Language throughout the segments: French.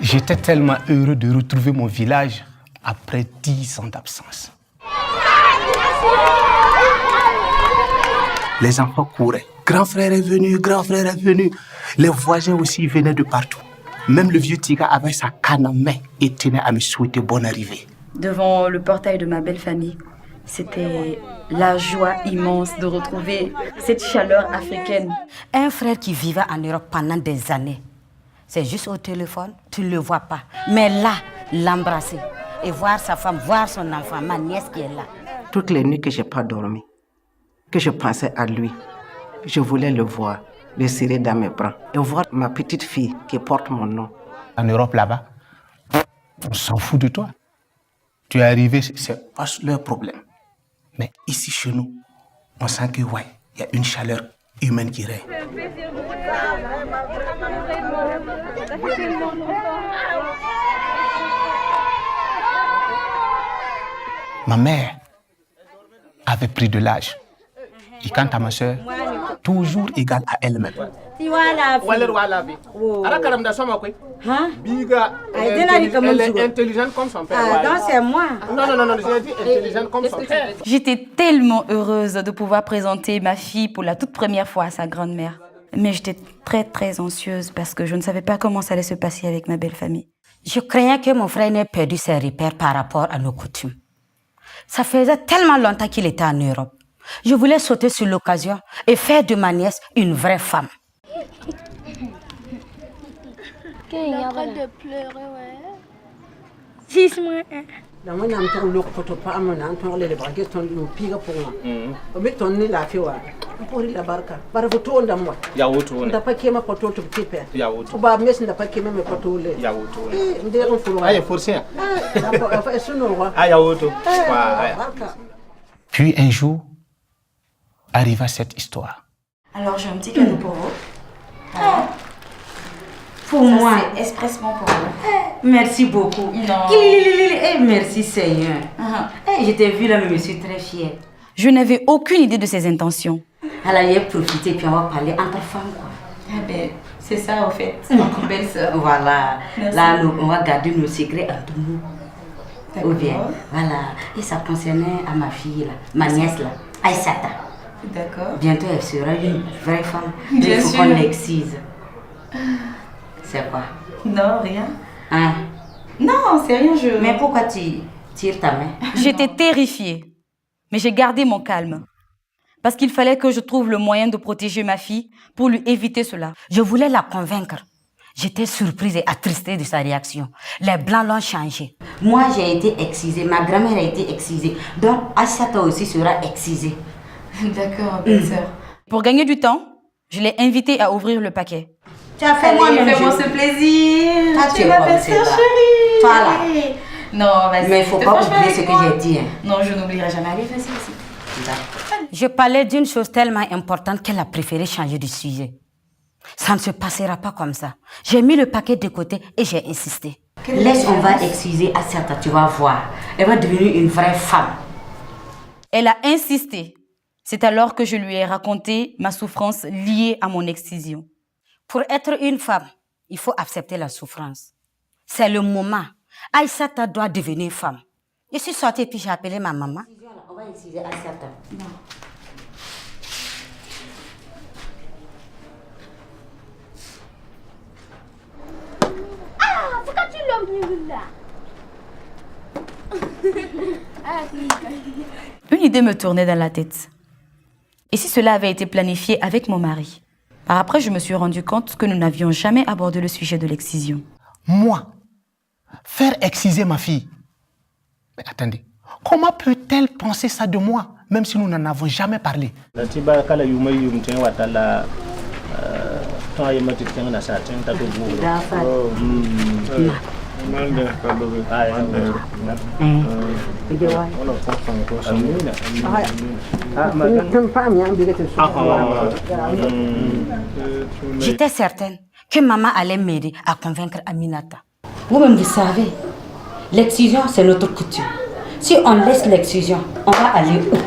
J'étais tellement heureux de retrouver mon village après 10 ans d'absence. Les enfants couraient. Grand frère est venu, grand frère est venu. Les voisins aussi venaient de partout. Même le vieux Tika avait sa canne en main et tenait à me souhaiter bonne arrivée. Devant le portail de ma belle famille, c'était la joie immense de retrouver cette chaleur africaine. Un frère qui vivait en Europe pendant des années, c'est juste au téléphone, tu ne le vois pas. Mais là, l'embrasser et voir sa femme, voir son enfant, ma nièce qui est là. Toutes les nuits que je n'ai pas dormi, que je pensais à lui, je voulais le voir, le serrer dans mes bras et voir ma petite fille qui porte mon nom. En Europe, là-bas, on s'en fout de toi. Tu es arrivé, c'est pas leur problème. Mais ici, chez nous, on sent que, ouais, il y a une chaleur humaine qui règne. Ma mère avait pris de l'âge. Et quant à ma soeur, toujours égale à elle-même. Elle est intelligente comme son père. Ah, donc c'est moi. Non, j'ai dit intelligente comme son père. J'étais tellement heureuse de pouvoir présenter ma fille pour la toute première fois à sa grand-mère. Mais j'étais très, très anxieuse parce que je ne savais pas comment ça allait se passer avec ma belle famille. Je craignais que mon frère n'ait perdu ses repères par rapport à nos coutumes. Ça faisait tellement longtemps qu'il était en Europe. Je voulais sauter sur l'occasion et faire de ma nièce une vraie femme. Il est en train de pleurer, ouais. 6 mois. Puis un jour, arriva cette histoire. Alors j'ai un petit cadeau pour vous. Pour moi. C'est expressement pour vous. Merci beaucoup. Merci Seigneur. Je t'ai vu là, mais je suis très fière. Je n'avais aucune idée de ses intentions. Alors, j'ai profité puis on va parler entre femmes, quoi. Ah ben, c'est ça, en fait. Notre belle sœur. Voilà. Merci. Là, on va garder nos secrets entre nous. D'accord. Ou bien, voilà. Et ça concernait à ma fille, là, ma nièce, là, Aïssata. D'accord. Bientôt, elle sera une vraie femme. Bien Il faut sûr. qu'on l'excise. C'est quoi? Non, rien. Hein? Non, c'est rien, je... Mais pourquoi tu tires ta main? J'étais terrifiée. Mais j'ai gardé mon calme. Parce qu'il fallait que je trouve le moyen de protéger ma fille pour lui éviter cela. Je voulais la convaincre. J'étais surprise et attristée de sa réaction. Les blancs l'ont changé. Moi, j'ai été excisée. Ma grand-mère a été excisée. Donc, Aïssata aussi sera excisée. D'accord, belle sœur. Pour gagner du temps, je l'ai invitée à ouvrir le paquet. Tu as fait moi-même. Fais-moi ce plaisir. Ah, Tu es ma belle sœur chérie. Toi, là. Non, vas-y. Mais il ne faut pas oublier ce que j'ai dit. Hein. Non, je n'oublierai jamais. Allez, vas-y. Je parlais d'une chose tellement importante qu'elle a préféré changer de sujet. Ça ne se passera pas comme ça. J'ai mis le paquet de côté et j'ai insisté. Laisse, on va excuser Aïssata, tu vas voir. Elle va devenir une vraie femme. Elle a insisté. C'est alors que je lui ai raconté ma souffrance liée à mon excision. Pour être une femme, il faut accepter la souffrance. C'est le moment. Aïssata doit devenir femme. Je suis sortie et puis j'ai appelé ma maman. On va exciser Aïssata. Non. Ah, pourquoi tu l'as mis là? Une idée me tournait dans la tête. Et si cela avait été planifié avec mon mari? Par après, je me suis rendu compte que nous n'avions jamais abordé le sujet de l'excision. Moi, faire exciser ma fille. Mais attendez, comment peut-elle penser ça de moi, même si nous n'en avons jamais parlé? J'étais certaine que maman allait m'aider à convaincre Aminata. Vous-même, vous savez, l'excision, c'est notre coutume. Si on laisse l'excision, on va aller où?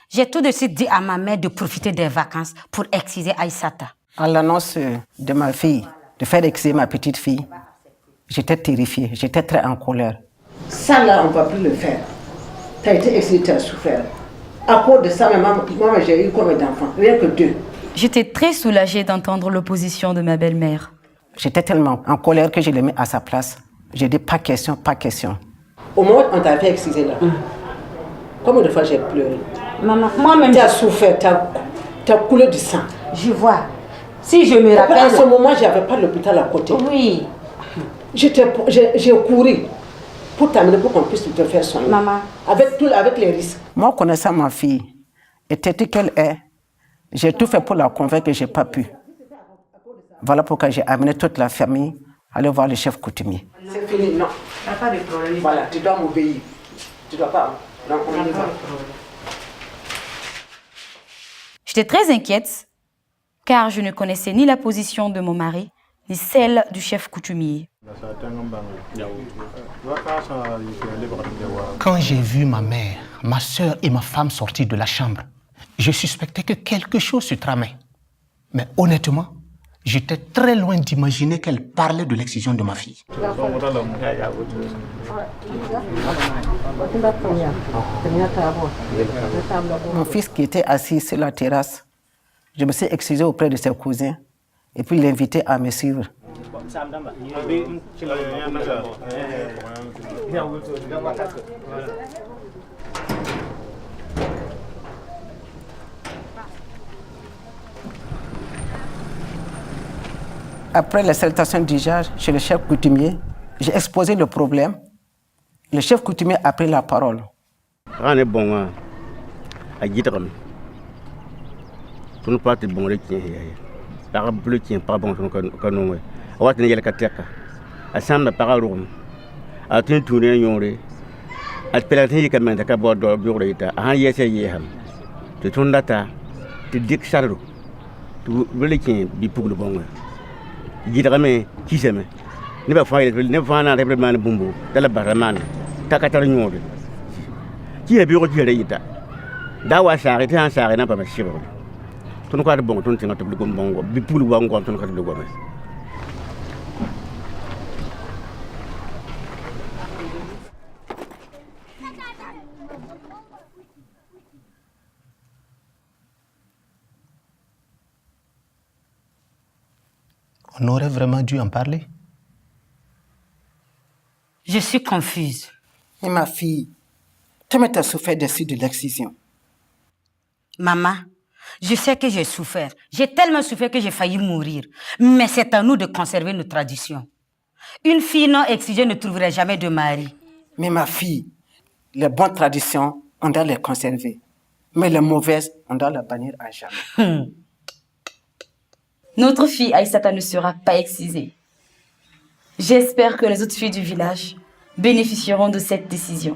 J'ai tout de suite dit à ma mère de profiter des vacances pour exciser Aïssata. À l'annonce de ma fille, de faire exciser ma petite fille, J'étais terrifiée, j'étais très en colère. Ça là, on ne va plus le faire. Tu as été excité, tu as souffert. À cause de ça, moi j'ai eu combien d'enfants? Rien que 2. J'étais très soulagée d'entendre l'opposition de ma belle-mère. J'étais tellement en colère que je l'ai mis à sa place. J'ai dit pas question, pas question. Au moment où on t'a fait exciser là, combien de fois j'ai pleuré? Maman, moi-même... Tu as souffert, tu as coulé du sang. Je vois. Si je me rappelle... À ce moment, je n'avais pas l'hôpital à côté. Oui. J'ai couru pour t'amener pour qu'on puisse te faire soigner. Maman. Avec les risques. Moi, connaissant ma fille, et telle qu'elle est, j'ai tout fait pour la convaincre que je n'ai pas pu. Voilà pourquoi j'ai amené toute la famille à aller voir le chef coutumier. C'est fini, non. Il n'y a pas de problème. Voilà, tu dois m'obéir. Tu ne dois pas. Non, on y va. J'étais très inquiète car je ne connaissais ni la position de mon mari, ni celle du chef coutumier. Quand j'ai vu ma mère, ma soeur et ma femme sortir de la chambre, je suspectais que quelque chose se tramait. Mais honnêtement, j'étais très loin d'imaginer qu'elle parlait de l'excision de ma fille. Mon fils qui était assis sur la terrasse, je me suis excusé auprès de ses cousins et puis l'invité à me suivre. Après la salutation du juge chez le chef coutumier, j'ai exposé le problème. Le chef coutumier a pris la parole. Jidrame kiseme ne ba faile ne fana re man bumbu dala baraman takatar nyode ki e biro jere yita da wa sare tan sare na ba ma shibo tun ko bon tun tinga to bongo bi pulu wa ngon tun ko to go. On aurait vraiment dû en parler. Je suis confuse. Et ma fille, tu m'as souffert des suites de l'excision. Maman, je sais que j'ai souffert. J'ai tellement souffert que j'ai failli mourir. Mais c'est à nous de conserver nos traditions. Une fille non excisée ne trouverait jamais de mari. Mais ma fille, les bonnes traditions, on doit les conserver. Mais les mauvaises, on doit les bannir à jamais. Notre fille Aïssata ne sera pas excisée. J'espère que les autres filles du village bénéficieront de cette décision.